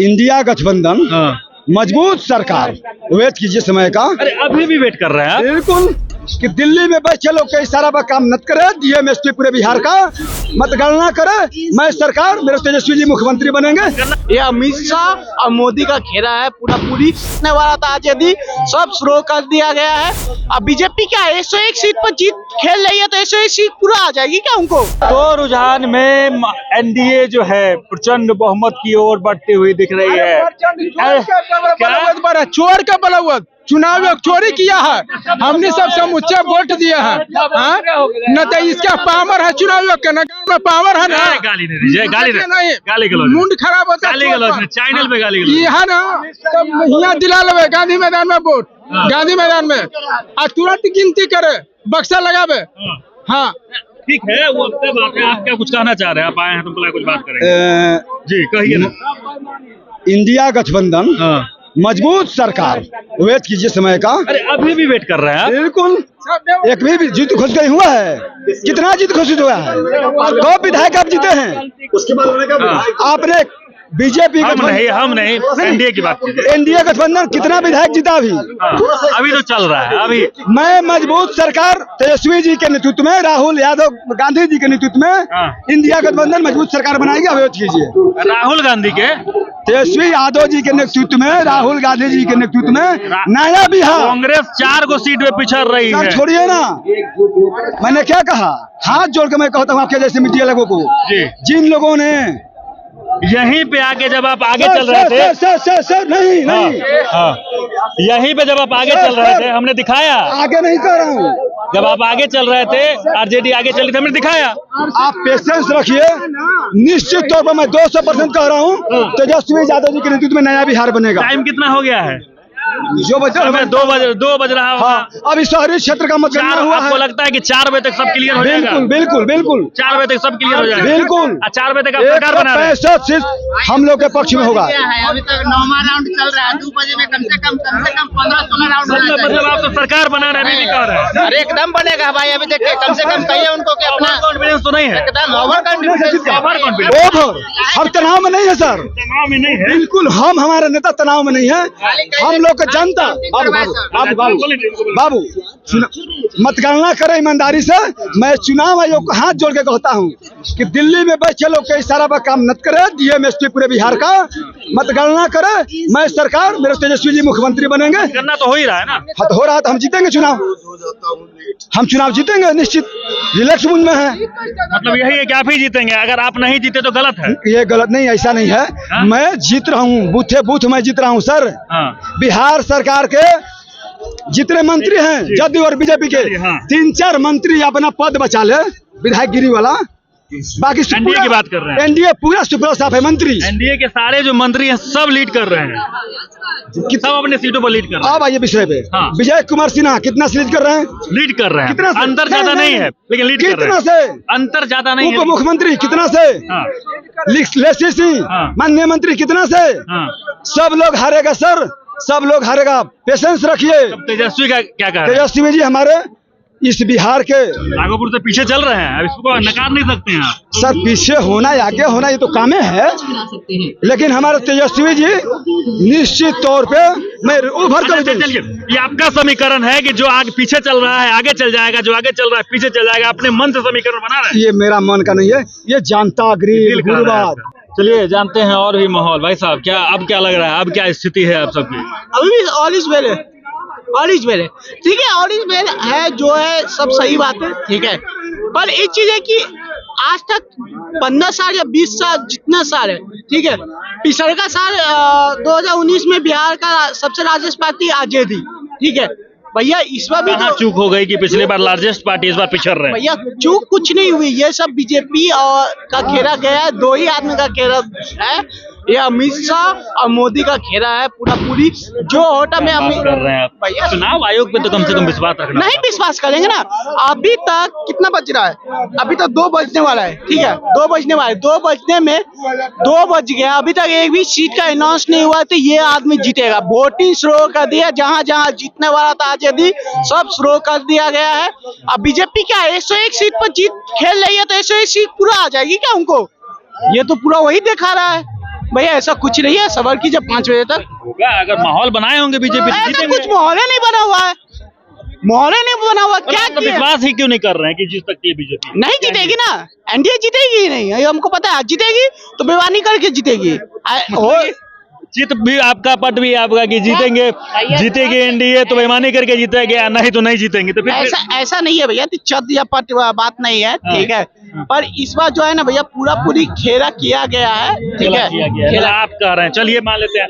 India गठबंधन मजबूत सरकार वेट कीजिए समय का। अरे अभी भी वेट कर रहे हैं आप? बिल्कुल कि दिल्ली में बैठे लोग के इशारा पर काम न करे, डीएमएसपी पूरे बिहार का मतगणना करे, मैं सरकार मेरे तेजस्वी जी मुख्यमंत्री बनेंगे। ये अमित शाह और मोदी का घेरा है, पूरी ने वाला था आज यदि सब शुरू कर दिया गया है। अब बीजेपी क्या 101 सीट पर जीत खेल रही है, तो 101 सीट पूरा आ जाएगी क्या उनको? तो रुझान में एनडीए जो है प्रचंड बहुमत की ओर बढ़ती हुई दिख रही है। चोर का बलवत चुनाव में चोरी किया है, हमने सब समुच्चे वोट दिया है न, तो इसका पावर है चुनाव में पावर है ना। गाली नहीं दीजिए, गाली गलौज, मुंड खराब होता है चैनल पे गाली गलौज। ये है ना, सब यहाँ दिला ले गांधी मैदान में वोट, गांधी मैदान में और तुरंत गिनती करे, बक्सा लगावे। हाँ ठीक है, वो अपने बात है। आप क्या कुछ कहना चाह रहे हैं? आप आए हैं तो कुछ बात करेंगे जी, कहिए ना। इंडिया गठबंधन मजबूत सरकार वेट कीजिए समय का। अरे अभी भी वेट कर रहे हैं आप? बिल्कुल, एक भी जीत घोषित नहीं हुआ है। कितना जीत घोषित हुआ है? कब विधायक आप जीते हैं? उसके बाद आपने बीजेपी हम नहीं एनडीए की बात कीजिए। एनडीए गठबंधन कितना विधायक जीता अभी? अभी तो चल रहा है। अभी मैं मजबूत सरकार तेजस्वी जी के नेतृत्व में, राहुल यादव गांधी जी के नेतृत्व में इंडिया गठबंधन मजबूत सरकार बनाएगी। वेट कीजिए। राहुल गांधी के, तेजस्वी यादव जी के नेतृत्व में, राहुल गांधी जी के नेतृत्व में नया बिहार। कांग्रेस 4 को सीट पे पिछड़ रही है। छोड़िए ना, मैंने क्या कहा? हाथ जोड़ के मैं कहता हूँ आपके जैसे मीडिया लोगों को, जिन लोगों ने यहीं पे आके जब आप आगे चल रहे थे, सर नहीं यहीं पे जब आप आगे चल रहे थे हमने दिखाया। आगे नहीं कर रहा हूँ, जब आप आगे चल रहे थे, आरजेडी आगे चली थी, हमने दिखाया। आप पेशेंस रखिए, निश्चित तौर पर मैं 200% कह रहा हूँ तेजस्वी यादव जी के नेतृत्व में नया बिहार बनेगा। टाइम कितना हो गया है? जो बजे 2 बज रहा होगा। हाँ, अभी शहरी क्षेत्र का मतगणना हुआ है। आपको लगता है कि 4 बजे तक सब क्लियर हो जाएगा? बिल्कुल 4 बजे तक सब क्लियर हो जाएगा। बिल्कुल 4 बजे तक आप सरकार बना रहे हैं। 65 सीट हम लोग के पक्ष में होगा। अभी तक 9वां राउंड चल रहा है, 2 बजे में कम से कम 15-16 राउंड होना चाहिए। मतलब आप तो सरकार बना रहे हैं, अभी भी कह रहे हैं। अरे एकदम बनेगा भाई, अभी देखिए कम से कम कहिए उनको कि अपना कॉन्फिडेंस तो नहीं है? एकदम ओवर कॉन्फिडेंस। ओवर, हम तनाव में नहीं है सर, तनाव में नहीं है। बिल्कुल हम, हमारे नेता तनाव में नहीं है। हम लोग का जनता बाबू मतगणना करे ईमानदारी से। मैं चुनाव आयोग को हाथ जोड़ के कहता हूँ कि दिल्ली में बैठे लोग के इशारा पर काम न करे, डीएमएसपी पूरे बिहार का मतगणना करे, मैं सरकार मेरे तेजस्वी जी मुख्यमंत्री बनेंगे। करना तो हो ही रहा है ना। हो रहा तो हम जीतेंगे चुनाव, हम चुनाव जीतेंगे निश्चित। रिलैक्स मूड में है, मतलब यही है कि आप ही जीतेंगे। अगर आप नहीं जीते तो गलत है। ये गलत नहीं, ऐसा नहीं है। मैं जीत रहा हूँ, बूथ मैं जीत रहा हूँ सर। बिहार सरकार के जितने मंत्री हैं जदयू और बीजेपी के, 3-4 मंत्री अपना पद बचा ले, विधायक गिरी वाला। बाकी एनडीए की बात कर रहे हैं। एनडीए पूरा सुपर साफ है। मंत्री एनडीए के सारे जो मंत्री हैं सब लीड कर रहे हैं, सब अपने सीटों पर लीड कर रहे हैं। अब आइए विषय पे। विजय कुमार सिन्हा कितना से लीड कर रहे हैं? लीड कर रहे हैं। कितना से? अंतर ज्यादा नहीं है, लेकिन लीड कर रहे हैं। कितना से? अंतर ज्यादा नहीं है। उप मुख्यमंत्री कितना से? लेसी सिंह माननीय मंत्री कितना से? सब लोग हारेगा सर, सब लोग हारेगा। पेशेंस रखिए। तेजस्वी का क्या कह रहे हैं? तेजस्वी जी हमारे इस बिहार के नागपुर से पीछे चल रहे हैं, अब इसको नकार नहीं सकते हैं आप। सर पीछे होना या आगे होना ये तो कामे है, लेकिन हमारे तेजस्वी जी निश्चित तौर पे मैं उभर कर। चलिए, ये आपका समीकरण है कि जो आगे पीछे चल रहा है आगे चल जाएगा, जो आगे चल रहा है पीछे चल जाएगा। अपने मन से समीकरण बना रहे हैं। ये मेरा मन का नहीं है, ये जानता ग्रील गुरुवार। चलिए जानते हैं और भी माहौल। भाई साहब क्या अब क्या लग रहा है, अब क्या स्थिति है आप सबकी? अभी भी ऑल इज वेल है, ऑल इज वेल है। ठीक है, ऑल इज वेल है, जो है सब सही बात है। ठीक है, पर एक चीज है कि आज तक 15 साल या 20 साल जितना साल है, ठीक है, पिछले का साल 2019 में बिहार का सबसे लार्जेस्ट पार्टी आरजेडी। ठीक है भैया, इस बार भी तो चूक हो गई कि पिछले बार लार्जेस्ट पार्टी, इस बार पिछड़ रहे हैं। भैया चूक कुछ नहीं हुई, ये सब बीजेपी और का घेरा गया है। 2 ही आदमी का घेरा है, ये अमित शाह और मोदी का घेरा है। पूरी जो होटल में हम कर रहे हैं भैया, चुनाव आयोग पे तो कम से कम विश्वास रखना। नहीं विश्वास करेंगे ना। अभी तक कितना बज रहा है? अभी तक 2 बजने वाला है। ठीक है, 2 बजने वाला है। 2 बजने में 2 बज गया, अभी तक एक भी सीट का अनाउंस नहीं हुआ, तो ये आदमी जीतेगा। वोटिंग शुरू कर दिया, जहां जहां जीतने वाला था आजादी सब शुरू कर दिया गया है। अब बीजेपी क्या 101 सीट पर जीत खेल रही है, तो 101 सीट पूरा आ जाएगी क्या उनको? ये तो पूरा वही दिखा रहा है। भैया ऐसा कुछ नहीं है, सबर कीजिए 5 बजे तक। होगा, अगर माहौल बनाए होंगे बीजेपी ऐसा कुछ माहौल नहीं बना हुआ है, माहौल नहीं बना हुआ। क्या तो विश्वास ही क्यों नहीं कर रहे हैं कि जीत सकती है बीजेपी? नहीं जीतेगी ना, एनडीए जीतेगी ही नहीं, ये हमको पता है। जीतेगी तो बेईमानी करके जीतेगी। जीत भी आपका, पट भी आपका कि जीतेंगे, जीतेगी एनडीए तो बेईमानी करके जीतेंगे, नहीं तो नहीं जीतेंगे। तो फिर ऐसा नहीं है भैया, चद या पट बात नहीं है, ठीक है। पर इस बार जो है ना भैया, पूरी खेला किया गया है, ठीक है। खेला आप कह रहे हैं, चलिए मान लेते हैं।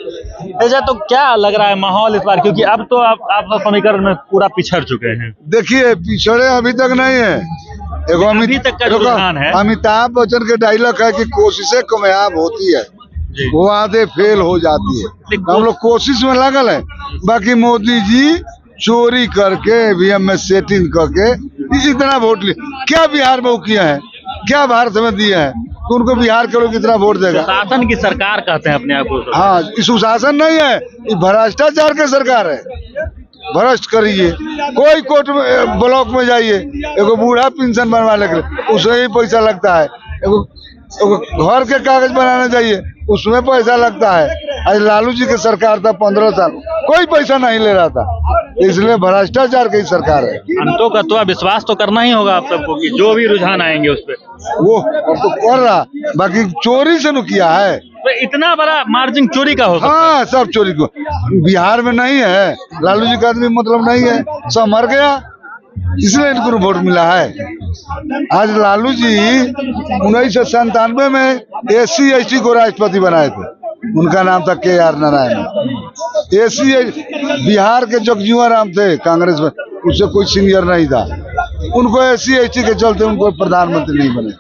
ऐसा तो क्या लग रहा है माहौल इस बार, क्योंकि अब तो आप समीकरण में पूरा पिछड़ चुके हैं। देखिए पिछड़े अभी तक नहीं है। अभी तक का रुझान है। अमिताभ बच्चन के डायलॉग है कि कोशिशें कामयाब होती है, वो आधे फेल हो जाती है। हम लोग कोशिश में लगल है। बाकी मोदी जी चोरी करके ईवीएम में सेटिंग करके इतना वोट लिए, क्या बिहार में वो किया है, क्या भारत में दिया है, तो उनको बिहार के लोग कितना वोट देगा? शासन की सरकार कहते हैं अपने आप को। हाँ, ये सुशासन नहीं है, ये भ्रष्टाचार की सरकार है। भ्रष्ट करिए, कोई कोर्ट में ब्लॉक में जाइए, एगो बूढ़ा पेंशन बनवाने के लिए उसमें ही पैसा लगता है। एगो घर के कागज बनाने जाइए, उसमें पैसा लगता है। आज लालू जी की सरकार था 15 साल, कोई पैसा नहीं ले रहा था, इसलिए भ्रष्टाचार की सरकार है। अंतों का तो विश्वास तो करना ही होगा आप सबको कि जो भी रुझान आएंगे उस पर वो तो कर रहा, बाकी चोरी से न किया है। तो इतना बड़ा मार्जिन चोरी का हो सकता है? हाँ, सब चोरी को बिहार में नहीं है। लालू जी का आदमी मतलब नहीं है, सब मर गया, इसलिए इनको वोट मिला है। आज लालू जी 1997 में SC/ST को राष्ट्रपति बनाए थे, उनका नाम था KR नारायण। बिहार के जगजीवन राम थे कांग्रेस में, उससे कोई सीनियर नहीं था, उनको SC/ST के चलते उनको प्रधानमंत्री नहीं बने,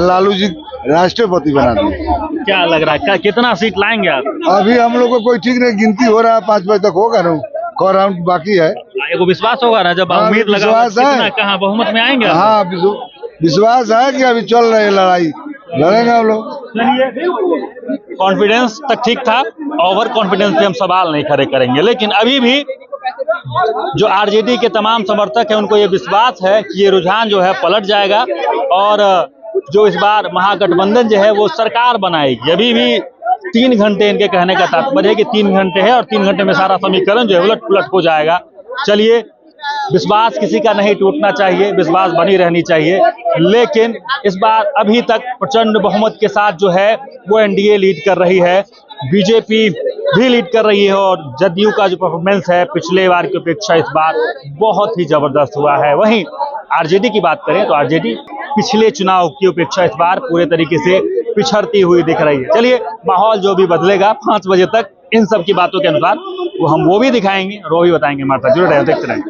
लालू जी राष्ट्रपति बना दिए। क्या लग रहा है कितना सीट लाएंगे आप? अभी हम लोग को कोई ठीक नहीं, गिनती हो रहा है, 5 बजे तक होगा ना, और राउंड बाकी है। एगो विश्वास होगा ना, जब उम्मीद लगा कहाँ बहुमत में आएंगे? हाँ, विश्वास है कि अभी चल रही है लड़ाई, लड़ेंगे हम लोग। कॉन्फिडेंस तक ठीक था, ओवर कॉन्फिडेंस पे हम सवाल नहीं खड़े करेंगे, लेकिन अभी भी जो आरजेडी के तमाम समर्थक हैं उनको ये विश्वास है कि ये रुझान जो है पलट जाएगा और जो इस बार महागठबंधन जो है वो सरकार बनाएगी। अभी भी 3 घंटे इनके कहने का तात्पर्य है कि 3 घंटे है और 3 घंटे में सारा समीकरण जो है उलट पुलट हो जाएगा। चलिए, विश्वास किसी का नहीं टूटना चाहिए, विश्वास बनी रहनी चाहिए, लेकिन इस बार अभी तक प्रचंड बहुमत के साथ जो है वो एनडीए लीड कर रही है, बीजेपी भी लीड कर रही है और जदयू का जो परफॉर्मेंस है पिछले बार की अपेक्षा इस बार बहुत ही जबरदस्त हुआ है। वहीं आरजेडी की बात करें तो आरजेडी पिछले चुनाव की अपेक्षा इस बार पूरे तरीके से पिछड़ती हुई दिख रही है। चलिए, माहौल जो भी बदलेगा 5 बजे तक इन सब की बातों के अनुसार वो हम वो भी दिखाएंगे और वो भी बताएंगे। हमारे साथ जुड़े रहे, देखते रहें।